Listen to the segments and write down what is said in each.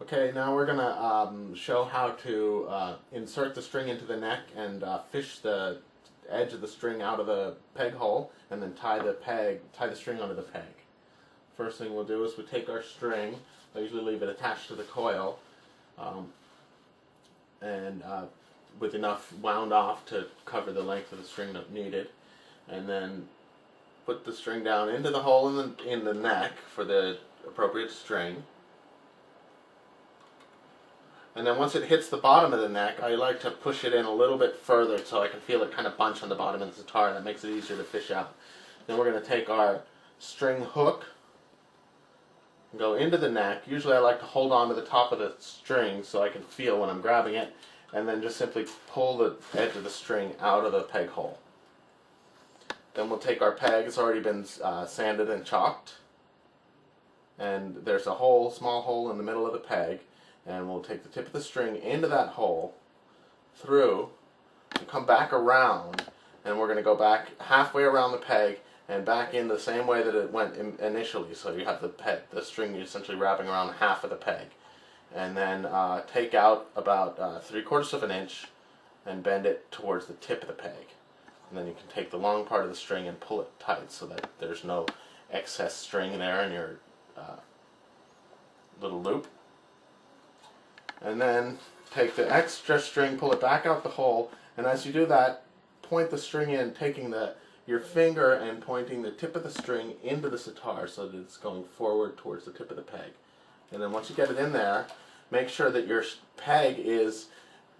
Okay, now we're going to show how to insert the string into the neck and fish the edge of the string out of the peg hole, and then tie the string onto the peg. First thing we'll do is we take our string. I usually leave it attached to the coil, and with enough wound off to cover the length of the string that needed, and then put the string down into the hole in the neck for the appropriate string. And then once it hits the bottom of the neck, I like to push it in a little bit further so I can feel it kind of bunch on the bottom of the sitar, and that makes it easier to fish out. Then we're going to take our string hook and go into the neck. Usually I like to hold on to the top of the string so I can feel when I'm grabbing it, and then just simply pull the edge of the string out of the peg hole. Then we'll take our peg. It's already been sanded and chalked, and there's a hole, small hole in the middle of the peg. And we'll take the tip of the string into that hole, through, and come back around, and we're going to go back halfway around the peg and back in the same way that it went initially. So you have the string essentially wrapping around half of the peg. And then take out about 3/4 of an inch and bend it towards the tip of the peg. And then you can take the long part of the string and pull it tight so that there's no excess string there in your little loop. And then take the extra string, pull it back out the hole, and as you do that, point the string in, taking your finger and pointing the tip of the string into the sitar so that it's going forward towards the tip of the peg. And then once you get it in there, make sure that your peg is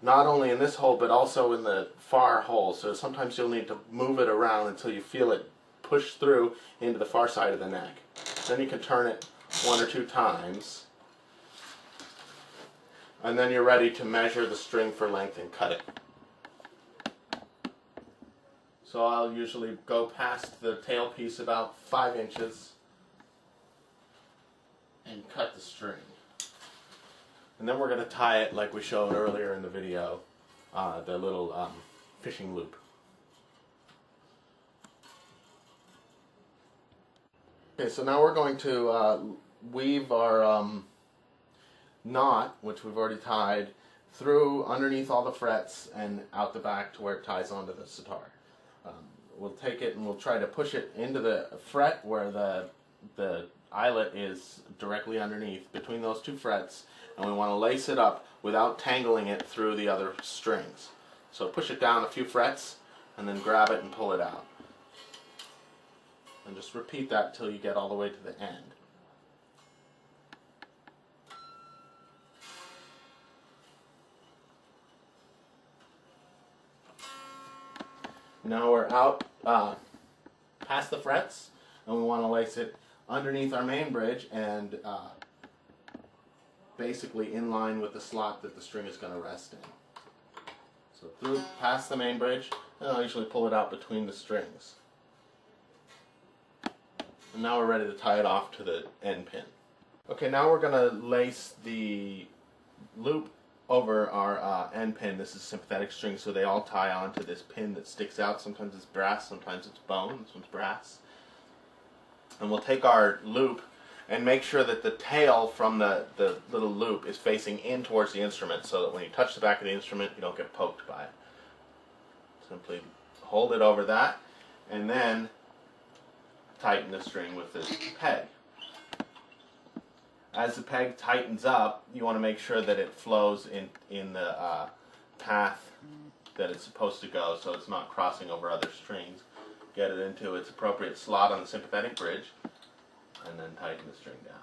not only in this hole but also in the far hole. So sometimes you'll need to move it around until you feel it push through into the far side of the neck. Then you can turn it 1 or 2 times. And then you're ready to measure the string for length and cut it. So I'll usually go past the tailpiece about 5 inches and cut the string. And then we're going to tie it like we showed earlier in the video, the little fishing loop. Okay, so now we're going to weave our knot, which we've already tied, through underneath all the frets and out the back to where it ties onto the sitar. We'll take it and we'll try to push it into the fret where the eyelet is directly underneath, between those 2 frets, and we want to lace it up without tangling it through the other strings. So push it down a few frets and then grab it and pull it out. And just repeat that till you get all the way to the end. Now we're out past the frets, and we want to lace it underneath our main bridge and basically in line with the slot that the string is going to rest in. So through past the main bridge, and I'll usually pull it out between the strings. And now we're ready to tie it off to the end pin. Okay, now we're going to lace the loop over our end pin. This is sympathetic string, so they all tie onto this pin that sticks out. Sometimes it's brass, sometimes it's bone. This one's brass. And we'll take our loop and make sure that the tail from the little loop is facing in towards the instrument so that when you touch the back of the instrument you don't get poked by it. Simply hold it over that and then tighten the string with this peg. As the peg tightens up, you want to make sure that it flows in the path that it's supposed to go, so it's not crossing over other strings. Get it into its appropriate slot on the sympathetic bridge, and then tighten the string down.